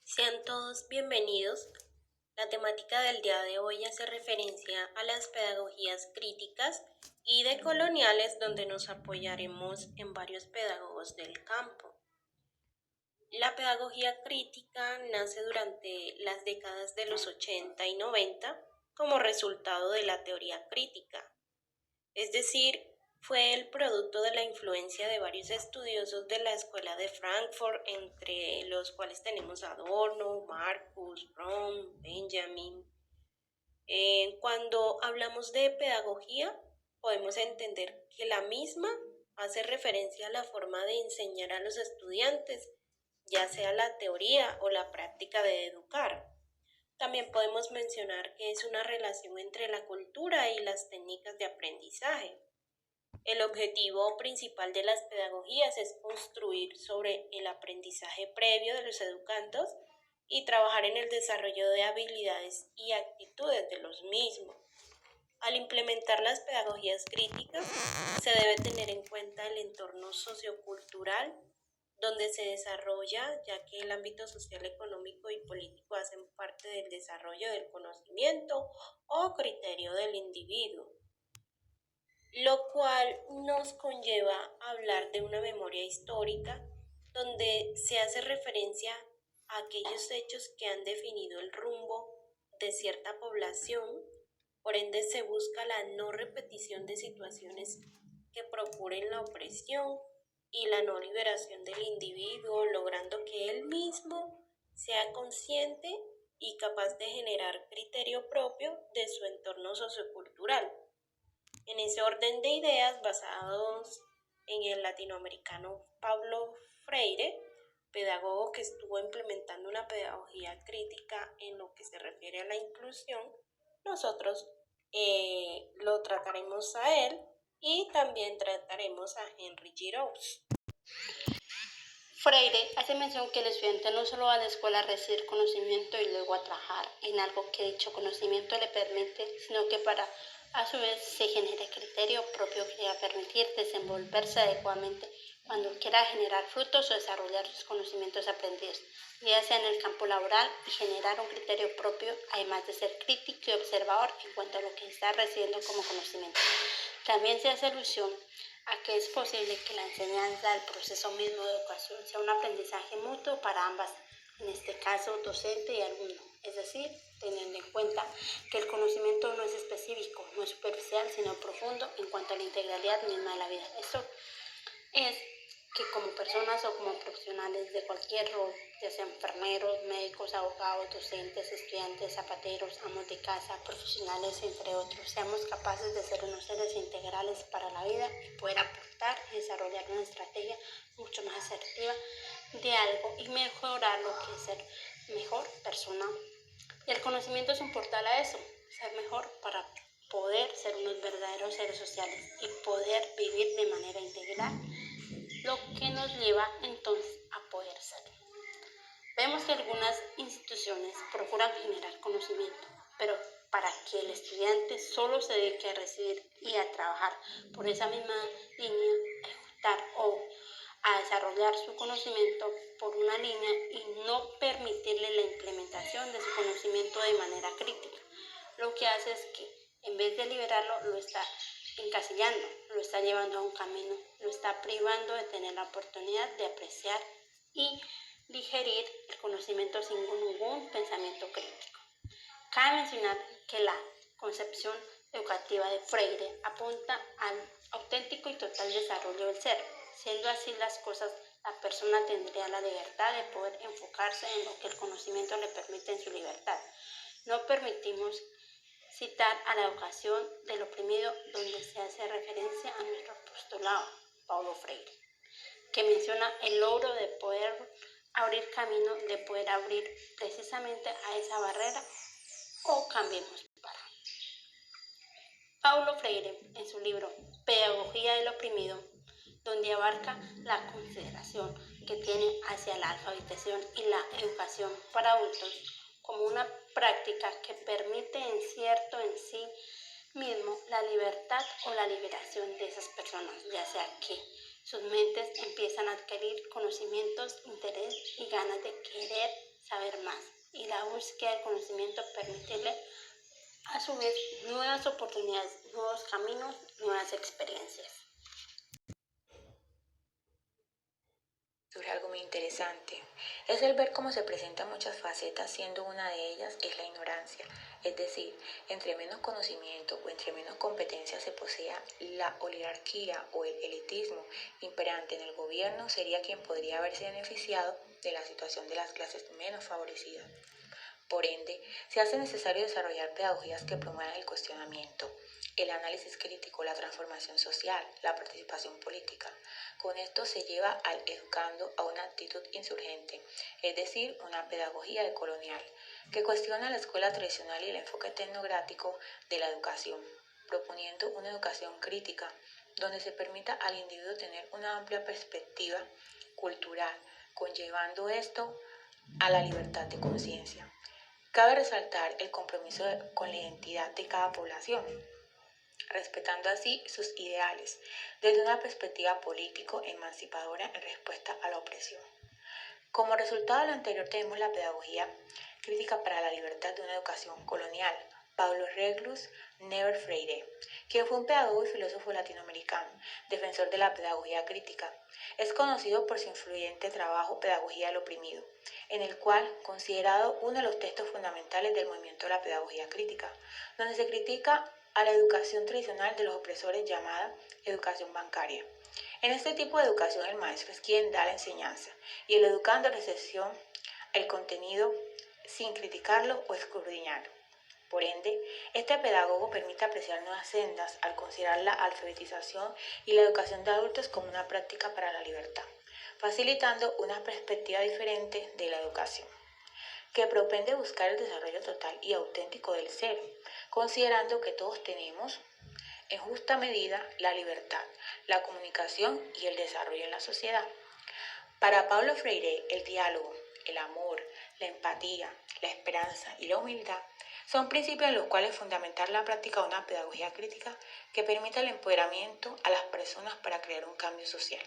Sean todos bienvenidos. La temática del día de hoy hace referencia a las pedagogías críticas y decoloniales, donde nos apoyaremos en varios pedagogos del campo. La pedagogía crítica nace durante las décadas de los 80 y 90 como resultado de la teoría crítica, es decir, fue el producto de la influencia de varios estudiosos de la Escuela de Frankfurt, entre los cuales tenemos a Adorno, Marcus, Fromm, Benjamin. Cuando hablamos de pedagogía, podemos entender que la misma hace referencia a la forma de enseñar a los estudiantes, ya sea la teoría o la práctica de educar. También podemos mencionar que es una relación entre la cultura y las técnicas de aprendizaje. El objetivo principal de las pedagogías es construir sobre el aprendizaje previo de los educandos y trabajar en el desarrollo de habilidades y actitudes de los mismos. Al implementar las pedagogías críticas, se debe tener en cuenta el entorno sociocultural donde se desarrolla, ya que el ámbito social, económico y político hacen parte del desarrollo del conocimiento o criterio del individuo, lo cual nos conlleva a hablar de una memoria histórica donde se hace referencia a aquellos hechos que han definido el rumbo de cierta población. Por ende, se busca la no repetición de situaciones que procuren la opresión y la no liberación del individuo, logrando que él mismo sea consciente y capaz de generar criterio propio de su entorno sociocultural. En ese orden de ideas, basados en el latinoamericano Paulo Freire, pedagogo que estuvo implementando una pedagogía crítica en lo que se refiere a la inclusión, nosotros lo trataremos a él y también trataremos a Henry Giroux. Freire hace mención que el estudiante no solo va a la escuela a recibir conocimiento y luego a trabajar en algo que dicho conocimiento le permite, sino que para a su vez se genere criterio propio que le va a permitir desenvolverse adecuadamente cuando quiera generar frutos o desarrollar sus conocimientos aprendidos, ya sea en el campo laboral, y generar un criterio propio, además de ser crítico y observador en cuanto a lo que está recibiendo como conocimiento. También se hace alusión a que es posible que la enseñanza, el proceso mismo de educación, sea un aprendizaje mutuo para ambas, en este caso docente y alumno, es decir, teniendo en cuenta que el conocimiento no es específico, no es superficial, sino profundo en cuanto a la integralidad misma de la vida. Esto es que como personas o como profesionales de cualquier rol, ya sean enfermeros, médicos, abogados, docentes, estudiantes, zapateros, amos de casa, profesionales, entre otros, seamos capaces de ser unos seres integrales para la vida y poder aportar y desarrollar una estrategia mucho más asertiva de algo y mejorar lo que es ser mejor persona. Y el conocimiento es un portal a eso, ser mejor para poder ser unos verdaderos seres sociales y poder vivir de manera integral, lo que nos lleva entonces a poder ser. Vemos que algunas instituciones procuran generar conocimiento, pero para que el estudiante solo se dedique a recibir y a trabajar por esa misma línea, a ejecutar o a desarrollar su conocimiento por una línea y no permitirle la implementación de su conocimiento de manera crítica, lo que hace es que en vez de liberarlo, lo está encasillando, lo está llevando a un camino, lo está privando de tener la oportunidad de apreciar y digerir el conocimiento sin ningún pensamiento crítico. Cabe mencionar que la concepción educativa de Freire apunta al auténtico y total desarrollo del ser. Siendo así las cosas, la persona tendría la libertad de poder enfocarse en lo que el conocimiento le permite en su libertad. No permitimos citar a la educación del oprimido, donde se hace referencia a nuestro postulado, Paulo Freire, que menciona el logro de poder abrir camino, de poder abrir precisamente a esa barrera o cambiemos para. Paulo Freire, en su libro Pedagogía del oprimido, donde abarca la consideración que tiene hacia la alfabetización y la educación para adultos como una práctica que permite en sí mismo la libertad o la liberación de esas personas, ya sea que sus mentes empiezan a adquirir conocimientos, interés y ganas de querer saber más, y la búsqueda del conocimiento permitirle a su vez nuevas oportunidades, nuevos caminos, nuevas experiencias. Surge algo muy interesante, es el ver cómo se presentan muchas facetas, siendo una de ellas es la ignorancia, es decir, entre menos conocimiento o entre menos competencia se posea, la oligarquía o el elitismo imperante en el gobierno sería quien podría haberse beneficiado de la situación de las clases menos favorecidas. Por ende, se hace necesario desarrollar pedagogías que promuevan el cuestionamiento, el análisis crítico, la transformación social, la participación política. Con esto se lleva al educando a una actitud insurgente, es decir, una pedagogía decolonial, que cuestiona la escuela tradicional y el enfoque tecnocrático de la educación, proponiendo una educación crítica, donde se permita al individuo tener una amplia perspectiva cultural, conllevando esto a la libertad de conciencia. Cabe resaltar el compromiso con la identidad de cada población, respetando así sus ideales, desde una perspectiva político-emancipadora en respuesta a la opresión. Como resultado de lo anterior tenemos la pedagogía crítica para la libertad de una educación colonial, Paulo Reglus Never Freire, quien fue un pedagogo y filósofo latinoamericano, defensor de la pedagogía crítica. Es conocido por su influyente trabajo Pedagogía del oprimido, en el cual considerado uno de los textos fundamentales del movimiento de la pedagogía crítica, donde se critica a la educación tradicional de los opresores llamada educación bancaria. En este tipo de educación el maestro es quien da la enseñanza y el educando recepción el contenido sin criticarlo o escudriñarlo. Por ende, este pedagogo permite apreciar nuevas sendas al considerar la alfabetización y la educación de adultos como una práctica para la libertad, facilitando una perspectiva diferente de la educación, que propende buscar el desarrollo total y auténtico del ser, considerando que todos tenemos en justa medida la libertad, la comunicación y el desarrollo en la sociedad. Para Paulo Freire, el diálogo, el amor, la empatía, la esperanza y la humildad son principios en los cuales fundamentar la práctica de una pedagogía crítica que permita el empoderamiento a las personas para crear un cambio social.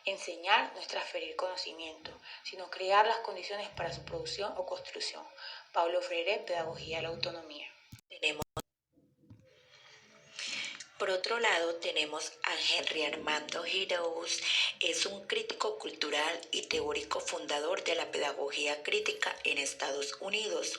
Enseñar no es transferir conocimiento, sino crear las condiciones para su producción o construcción. Paulo Freire, Pedagogía de la Autonomía. Por otro lado, tenemos a Henry Armando Giroux, es un crítico cultural y teórico fundador de la pedagogía crítica en Estados Unidos.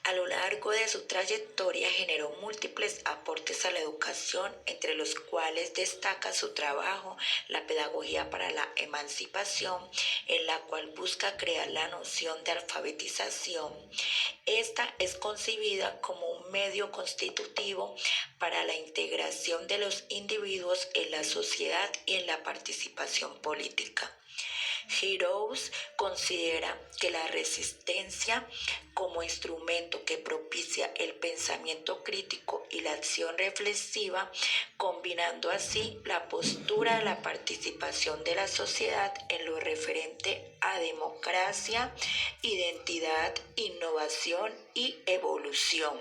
A lo largo de su trayectoria generó múltiples aportes a la educación, entre los cuales destaca su trabajo, la pedagogía para la emancipación, en la cual busca crear la noción de alfabetización. Esta es concebida como un medio constitutivo para la integración de los individuos en la sociedad y en la participación política. Giroux considera que la resistencia como instrumento que propicia el pensamiento crítico y la acción reflexiva, combinando así la postura de la participación de la sociedad en lo referente a democracia, identidad, innovación y evolución.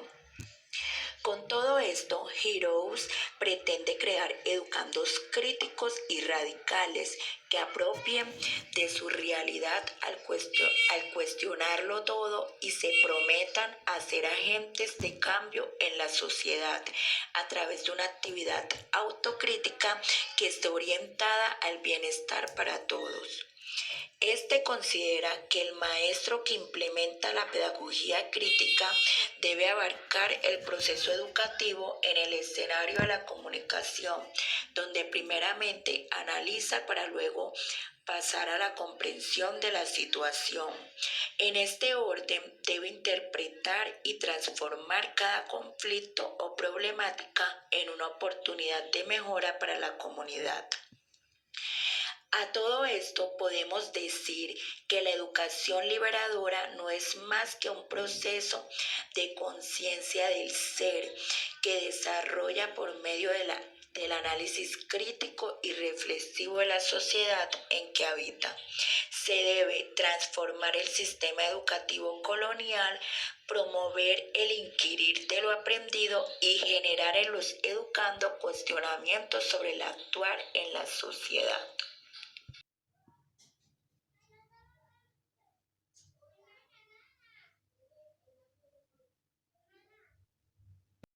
Con todo esto, Giroux pretende crear educandos críticos y radicales que apropien de su realidad al cuestionarlo todo y se prometan a ser agentes de cambio en la sociedad a través de una actividad autocrítica que esté orientada al bienestar para todos. Este considera que el maestro que implementa la pedagogía crítica debe abarcar el proceso educativo en el escenario de la comunicación, donde primeramente analiza para luego pasar a la comprensión de la situación. En este orden debe interpretar y transformar cada conflicto o problemática en una oportunidad de mejora para la comunidad. A todo esto podemos decir que la educación liberadora no es más que un proceso de conciencia del ser que desarrolla por medio del análisis crítico y reflexivo de la sociedad en que habita. Se debe transformar el sistema educativo colonial, promover el inquirir de lo aprendido y generar en los educandos cuestionamientos sobre el actuar en la sociedad.